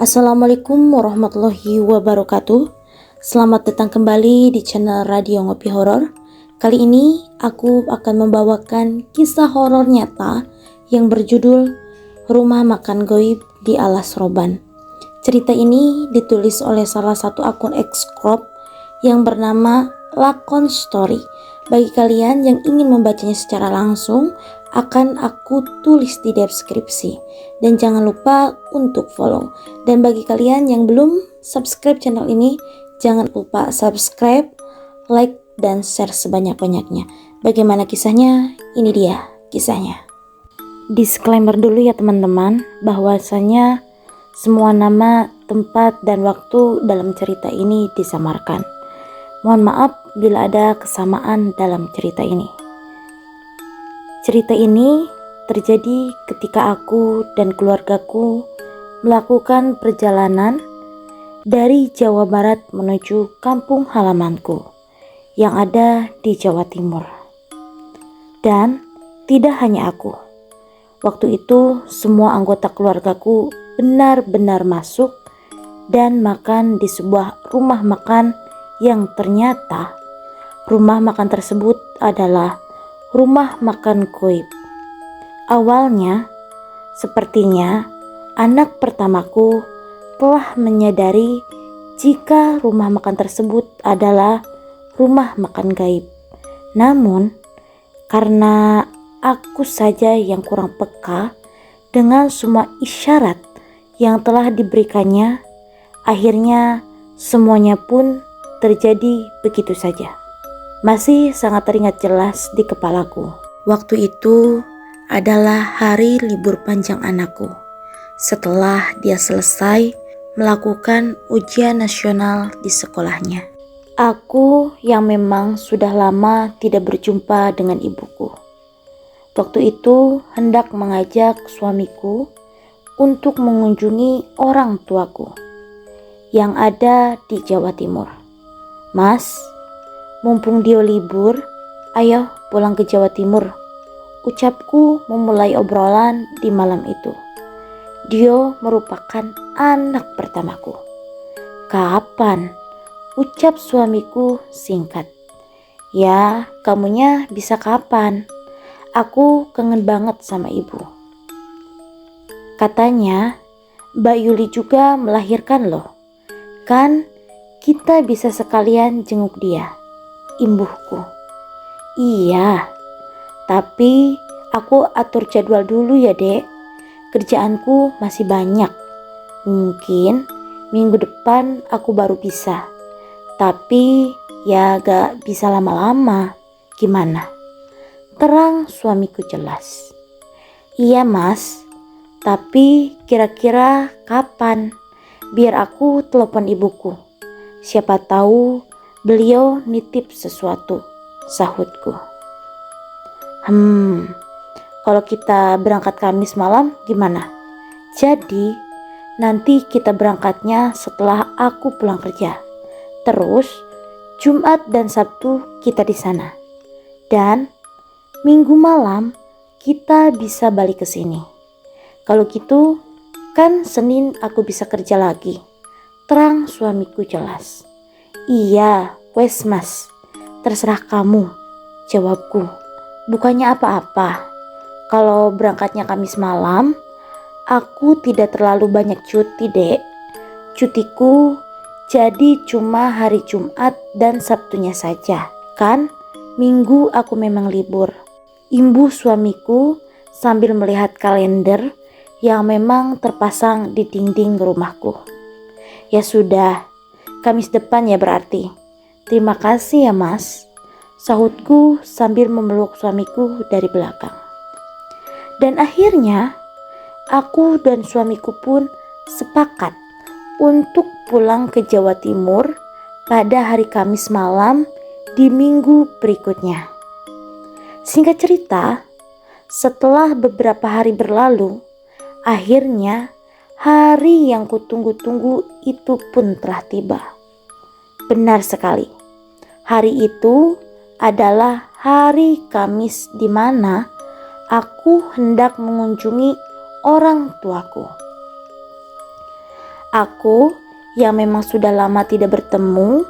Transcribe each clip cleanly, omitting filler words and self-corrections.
Assalamualaikum warahmatullahi wabarakatuh. Selamat datang kembali di channel Radio Ngopi Horor. Kali ini aku akan membawakan kisah horor nyata yang berjudul Rumah Makan Goib di Alas Roban. Cerita ini ditulis oleh salah satu akun Xcrop yang bernama Lakon Story. Bagi kalian yang ingin membacanya secara langsung, akan aku tulis di deskripsi. Dan jangan lupa untuk follow. Dan bagi kalian yang belum subscribe channel ini, jangan lupa subscribe, like, dan share sebanyak-banyaknya. Bagaimana kisahnya? Ini dia kisahnya. Disclaimer dulu ya teman-teman, bahwasanya semua nama, tempat, dan waktu dalam cerita ini disamarkan. Mohon maaf bila ada kesamaan dalam cerita ini. Cerita ini terjadi ketika aku dan keluargaku melakukan perjalanan dari Jawa Barat menuju kampung halamanku yang ada di Jawa Timur. Dan tidak hanya aku. Waktu itu semua anggota keluargaku benar-benar masuk dan makan di sebuah rumah makan yang ternyata rumah makan tersebut adalah rumah makan goib. Awalnya, sepertinya anak pertamaku telah menyadari jika rumah makan tersebut adalah rumah makan gaib. Namun, karena aku saja yang kurang peka dengan semua isyarat yang telah diberikannya, akhirnya semuanya pun terjadi begitu saja. Masih sangat teringat jelas di kepalaku. Waktu itu adalah hari libur panjang anakku. Setelah dia selesai melakukan ujian nasional di sekolahnya. Aku yang memang sudah lama tidak berjumpa dengan ibuku. Waktu itu hendak mengajak suamiku untuk mengunjungi orang tuaku yang ada di Jawa Timur. Mas, mumpung dia libur, ayo pulang ke Jawa Timur, ucapku memulai obrolan di malam itu. Dio merupakan anak pertamaku. Kapan? Ucap suamiku singkat. Ya, kamunya bisa kapan? Aku kangen banget sama ibu. Katanya, Mbak Yuli juga melahirkan loh. Kan kita bisa sekalian jenguk dia, imbuhku. Iya, tapi aku atur jadwal dulu ya dek. Kerjaanku masih banyak. Mungkin minggu depan aku baru bisa. Tapi ya gak bisa lama-lama. Gimana? Terang suamiku jelas. Iya mas, tapi kira-kira kapan? Biar aku telepon ibuku. Siapa tahu beliau nitip sesuatu, sahutku. Kalau kita berangkat Kamis malam gimana? Jadi nanti kita berangkatnya setelah aku pulang kerja. Terus Jumat dan Sabtu kita di sana. Dan Minggu malam kita bisa balik ke sini. Kalau gitu kan Senin aku bisa kerja lagi. Terang suamiku jelas. Iya, wes mas, terserah kamu, jawabku. Bukannya apa-apa. Kalau berangkatnya Kamis malam, aku tidak terlalu banyak cuti dek. Cutiku jadi cuma hari Jumat dan Sabtunya saja. Kan Minggu aku memang libur. Imbuh suamiku sambil melihat kalender yang memang terpasang di dinding rumahku. Ya sudah, Kamis depan ya berarti. Terima kasih ya mas, sahutku sambil memeluk suamiku dari belakang. Dan akhirnya aku dan suamiku pun sepakat untuk pulang ke Jawa Timur pada hari Kamis malam di minggu berikutnya. Singkat cerita, setelah beberapa hari berlalu, akhirnya hari yang kutunggu-tunggu itu pun telah tiba. Benar sekali, hari itu adalah hari Kamis di mana aku hendak mengunjungi orang tuaku. Aku yang memang sudah lama tidak bertemu,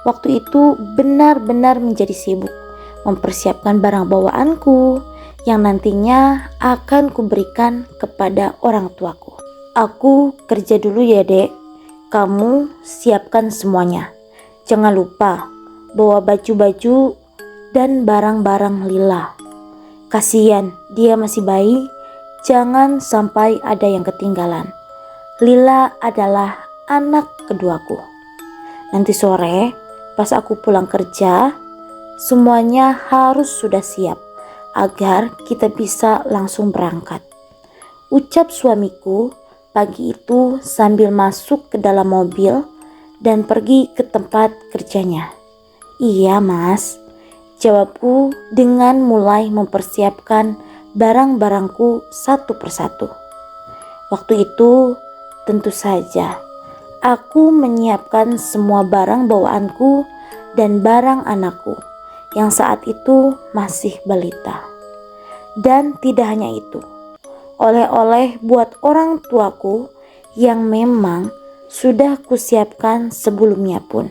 waktu itu benar-benar menjadi sibuk mempersiapkan barang bawaanku yang nantinya akan kuberikan kepada orang tuaku. Aku kerja dulu ya dek, kamu siapkan semuanya. Jangan lupa bawa baju-baju dan barang-barang Lila. Kasihan dia masih bayi, jangan sampai ada yang ketinggalan. Lila adalah anak keduaku. Nanti sore pas aku pulang kerja, semuanya harus sudah siap agar kita bisa langsung berangkat. Ucap suamiku pagi itu sambil masuk ke dalam mobil dan pergi ke tempat kerjanya. Iya mas, jawabku dengan mulai mempersiapkan barang-barangku satu persatu. Waktu itu tentu saja aku menyiapkan semua barang bawaanku dan barang anakku yang saat itu masih balita. Dan tidak hanya itu, oleh-oleh buat orang tuaku yang memang sudah kusiapkan sebelumnya pun.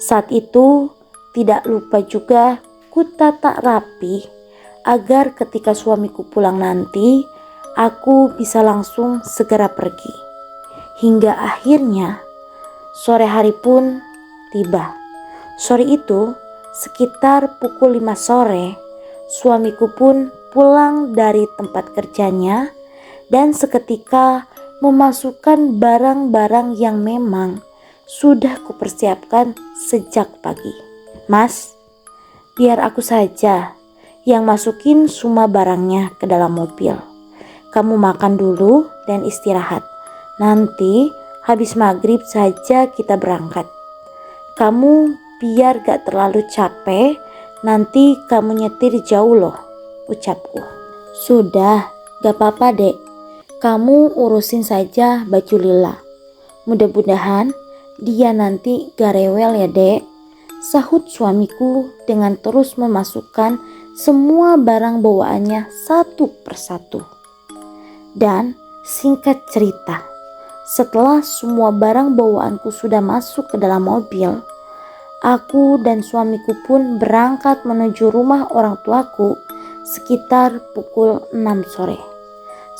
Saat itu tidak lupa juga kutata rapi agar ketika suamiku pulang nanti aku bisa langsung segera pergi. Hingga akhirnya sore hari pun tiba. Sore itu sekitar pukul 5 sore, suamiku pun pulang dari tempat kerjanya dan seketika memasukkan barang-barang yang memang sudah kupersiapkan sejak pagi. Mas, biar aku saja yang masukin semua barangnya ke dalam mobil. Kamu makan dulu dan istirahat. Nanti habis maghrib saja kita berangkat. Kamu biar gak terlalu capek, nanti kamu nyetir jauh loh, ucapku. Sudah, gak apa-apa dek, kamu urusin saja baju Lila. Mudah-mudahan dia nanti gak rewel ya dek, sahut suamiku dengan terus memasukkan semua barang bawaannya satu persatu. Dan singkat cerita, setelah semua barang bawaanku sudah masuk ke dalam mobil, aku dan suamiku pun berangkat menuju rumah orang tuaku sekitar pukul 6 sore.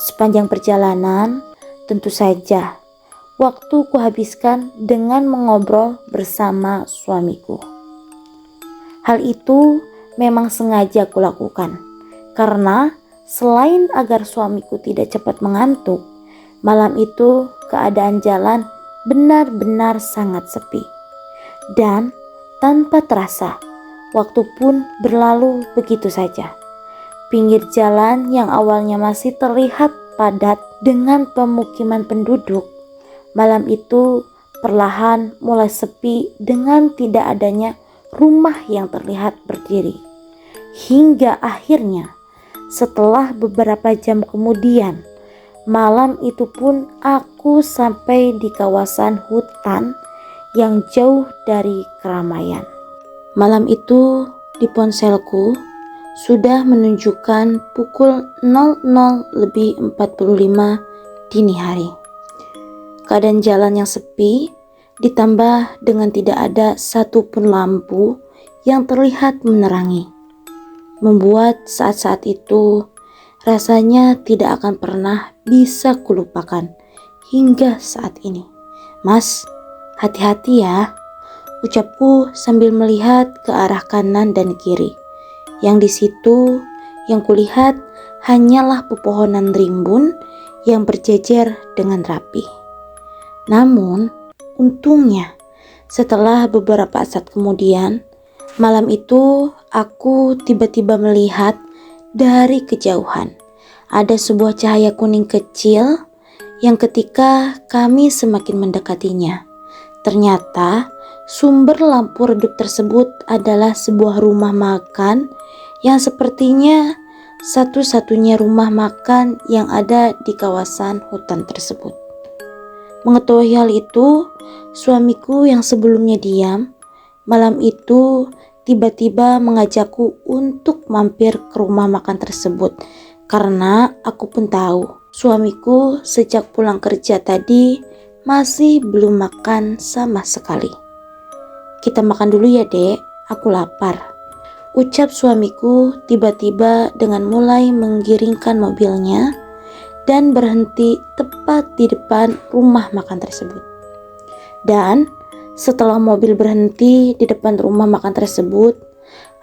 Sepanjang perjalanan, tentu saja waktu kuhabiskan dengan mengobrol bersama suamiku. Hal itu memang sengaja kulakukan karena selain agar suamiku tidak cepat mengantuk, malam itu keadaan jalan benar-benar sangat sepi. Dan tanpa terasa, waktu pun berlalu begitu saja. Pinggir jalan yang awalnya masih terlihat padat dengan pemukiman penduduk, malam itu perlahan mulai sepi dengan tidak adanya rumah yang terlihat berdiri. Hingga akhirnya setelah beberapa jam kemudian, malam itu pun aku sampai di kawasan hutan yang jauh dari keramaian. Malam itu di ponselku sudah menunjukkan pukul 00:45 dini hari. Keadaan jalan yang sepi ditambah dengan tidak ada satupun lampu yang terlihat menerangi, membuat saat-saat itu rasanya tidak akan pernah bisa kulupakan hingga saat ini. Mas, hati-hati ya, ucapku sambil melihat ke arah kanan dan kiri. Yang di situ yang kulihat hanyalah pepohonan rimbun yang berjejer dengan rapi. Namun, untungnya setelah beberapa saat kemudian, malam itu aku tiba-tiba melihat dari kejauhan ada sebuah cahaya kuning kecil yang ketika kami semakin mendekatinya, ternyata sumber lampu redup tersebut adalah sebuah rumah makan yang sepertinya satu-satunya rumah makan yang ada di kawasan hutan tersebut. Mengetahui hal itu, suamiku yang sebelumnya diam, malam itu tiba-tiba mengajakku untuk mampir ke rumah makan tersebut karena aku pun tahu suamiku sejak pulang kerja tadi masih belum makan sama sekali. "Kita makan dulu ya dek, aku lapar," ucap suamiku tiba-tiba dengan mulai menggiringkan mobilnya dan berhenti tepat di depan rumah makan tersebut. Dan setelah mobil berhenti di depan rumah makan tersebut,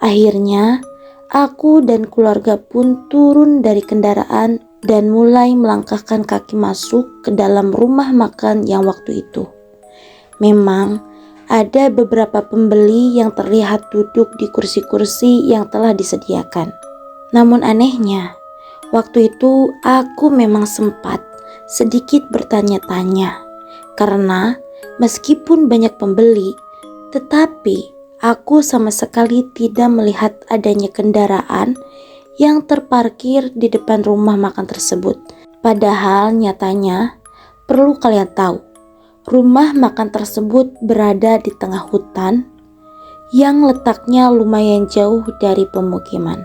akhirnya aku dan keluarga pun turun dari kendaraan dan mulai melangkahkan kaki masuk ke dalam rumah makan yang waktu itu. Memang ada beberapa pembeli yang terlihat duduk di kursi-kursi yang telah disediakan. Namun anehnya, waktu itu aku memang sempat sedikit bertanya-tanya, karena meskipun banyak pembeli, tetapi aku sama sekali tidak melihat adanya kendaraan yang terparkir di depan rumah makan tersebut. Padahal nyatanya, perlu kalian tahu, rumah makan tersebut berada di tengah hutan yang letaknya lumayan jauh dari pemukiman.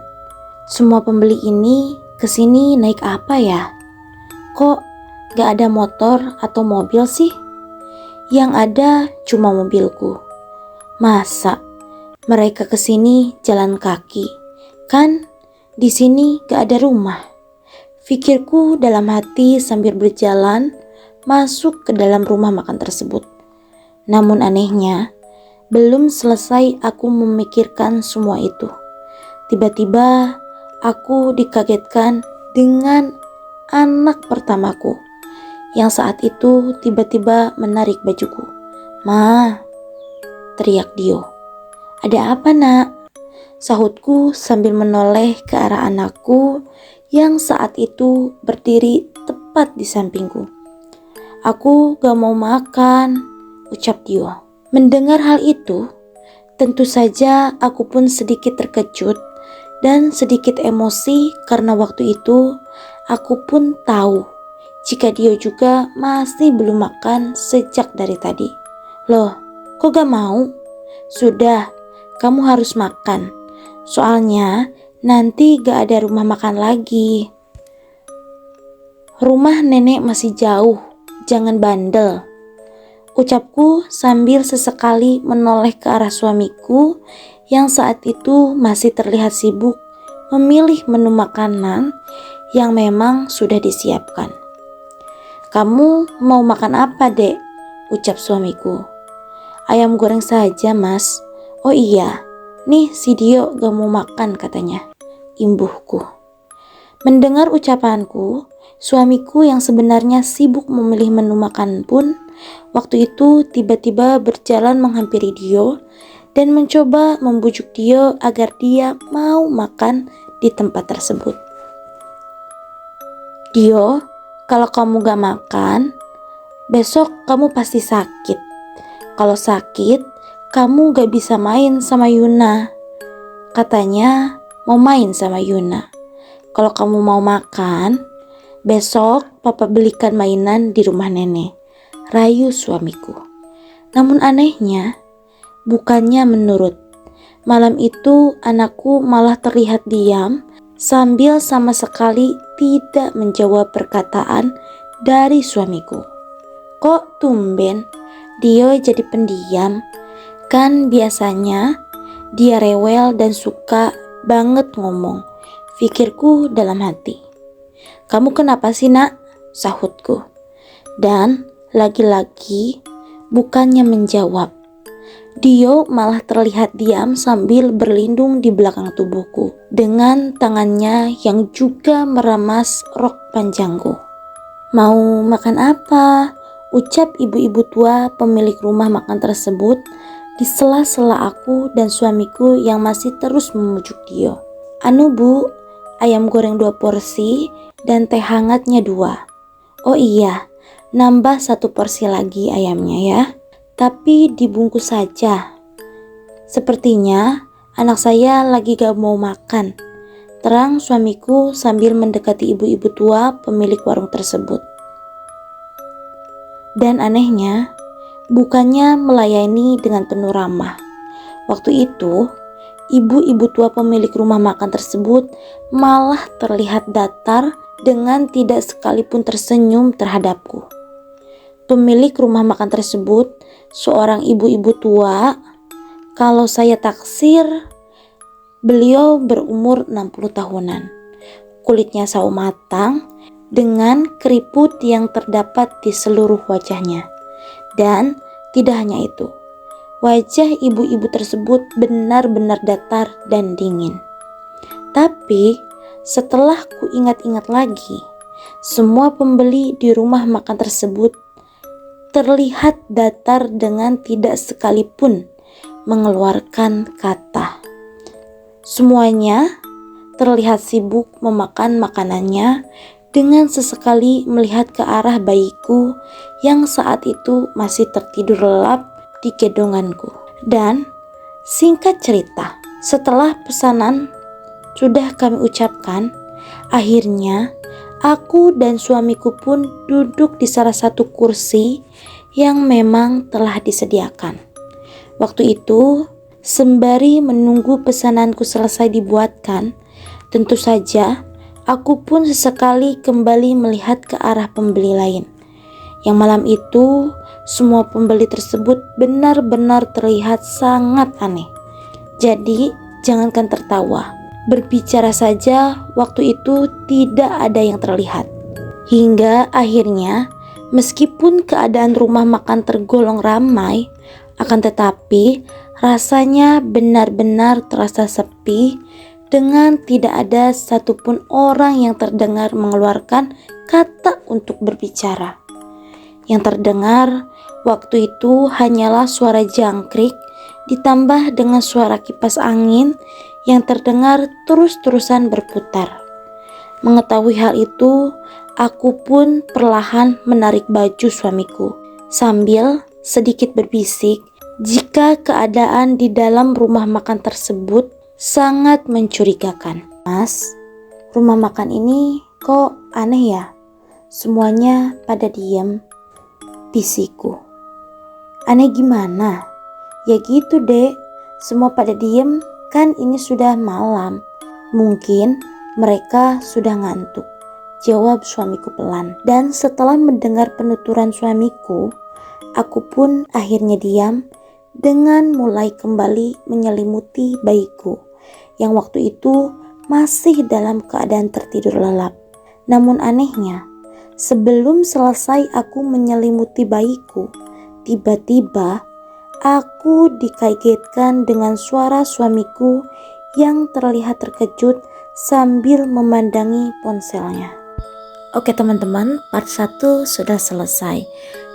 Semua pembeli ini kesini naik apa ya? Kok gak ada motor atau mobil sih? Yang ada cuma mobilku. Masa mereka kesini jalan kaki? Kan di sini gak ada rumah. Pikirku dalam hati sambil berjalan masuk ke dalam rumah makan tersebut. Namun anehnya, belum selesai aku memikirkan semua itu, tiba-tiba aku dikagetkan dengan anak pertamaku yang saat itu tiba-tiba menarik bajuku. "Ma," teriak Dio. "Ada apa nak?" sahutku sambil menoleh ke arah anakku yang saat itu berdiri tepat di sampingku. "Aku gak mau makan," ucap Dio. Mendengar hal itu, tentu saja aku pun sedikit terkejut dan sedikit emosi karena waktu itu aku pun tahu jika Dio juga masih belum makan sejak dari tadi. "Loh, kok gak mau? Sudah, kamu harus makan. Soalnya nanti gak ada rumah makan lagi. Rumah nenek masih jauh, jangan bandel," ucapku sambil sesekali menoleh ke arah suamiku yang saat itu masih terlihat sibuk memilih menu makanan yang memang sudah disiapkan. "Kamu mau makan apa dek?" ucap suamiku. "Ayam goreng saja mas." "Oh iya, nih si Dio gak mau makan katanya," imbuhku. Mendengar ucapanku, suamiku yang sebenarnya sibuk memilih menu makan pun waktu itu tiba-tiba berjalan menghampiri Dio dan mencoba membujuk Dio agar dia mau makan di tempat tersebut. "Dio, kalau kamu gak makan, besok kamu pasti sakit. Kalau sakit, kamu gak bisa main sama Yuna. Katanya mau main sama Yuna. Kalau kamu mau makan, besok papa belikan mainan di rumah nenek," rayu suamiku. Namun anehnya, bukannya menurut. Malam itu anakku malah terlihat diam sambil sama sekali tidak menjawab perkataan dari suamiku. Kok tumben Dio jadi pendiam? Kan biasanya dia rewel dan suka banget ngomong, pikirku dalam hati. "Kamu kenapa sih nak?" sahutku. Dan lagi-lagi bukannya menjawab, Dio malah terlihat diam sambil berlindung di belakang tubuhku dengan tangannya yang juga meramas rok panjangku. "Mau makan apa?" ucap ibu-ibu tua pemilik rumah makan tersebut di sela-sela aku dan suamiku yang masih terus memujuk Dio. "Anu bu, ayam goreng 2 porsi dan teh hangatnya 2. Oh iya, nambah 1 porsi lagi ayamnya ya. Tapi dibungkus saja. Sepertinya anak saya lagi gak mau makan," terang suamiku sambil mendekati ibu-ibu tua pemilik warung tersebut. Dan anehnya, bukannya melayani dengan penuh ramah. Waktu itu, ibu-ibu tua pemilik rumah makan tersebut malah terlihat datar dengan tidak sekalipun tersenyum terhadapku. Pemilik rumah makan tersebut seorang ibu-ibu tua. Kalau saya taksir, beliau berumur 60 tahunan. Kulitnya sawo matang dengan keriput yang terdapat di seluruh wajahnya. Dan tidak hanya itu, wajah ibu-ibu tersebut benar-benar datar dan dingin. Tapi setelah ku ingat-ingat lagi, semua pembeli di rumah makan tersebut terlihat datar dengan tidak sekalipun mengeluarkan kata. Semuanya terlihat sibuk memakan makanannya dengan sesekali melihat ke arah bayiku yang saat itu masih tertidur lelap di gedonganku. Dan singkat cerita, setelah pesanan sudah kami ucapkan, akhirnya aku dan suamiku pun duduk di salah satu kursi yang memang telah disediakan. Waktu itu, sembari menunggu pesananku selesai dibuatkan, tentu saja aku pun sesekali kembali melihat ke arah pembeli lain. Yang malam itu, semua pembeli tersebut benar-benar terlihat sangat aneh. Jadi, jangankan tertawa, berbicara saja waktu itu tidak ada yang terlihat. Hingga akhirnya, meskipun keadaan rumah makan tergolong ramai, akan tetapi rasanya benar-benar terasa sepi dengan tidak ada satupun orang yang terdengar mengeluarkan kata untuk berbicara. Yang terdengar waktu itu hanyalah suara jangkrik ditambah dengan suara kipas angin yang terdengar terus-terusan berputar. Mengetahui hal itu, aku pun perlahan menarik baju suamiku sambil sedikit berbisik jika keadaan di dalam rumah makan tersebut sangat mencurigakan. Mas, rumah makan ini kok aneh ya? Semuanya pada diam, bisikku. Aneh gimana? Ya gitu dek, semua pada diem, kan ini sudah malam. Mungkin mereka sudah ngantuk, jawab suamiku pelan. Dan setelah mendengar penuturan suamiku, aku pun akhirnya diam dengan mulai kembali menyelimuti bayiku yang waktu itu masih dalam keadaan tertidur lelap. Namun anehnya, sebelum selesai aku menyelimuti bayiku, tiba-tiba aku dikagetkan dengan suara suamiku yang terlihat terkejut sambil memandangi ponselnya. Oke teman-teman, part 1 sudah selesai.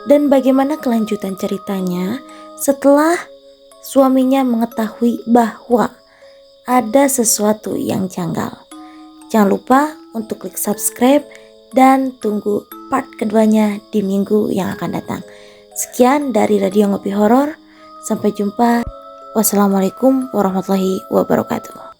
Dan bagaimana kelanjutan ceritanya setelah suaminya mengetahui bahwa ada sesuatu yang janggal? Jangan lupa untuk klik subscribe dan tunggu part keduanya di minggu yang akan datang. Sekian dari Radio Ngopi Horor. Sampai jumpa. Wassalamualaikum warahmatullahi wabarakatuh.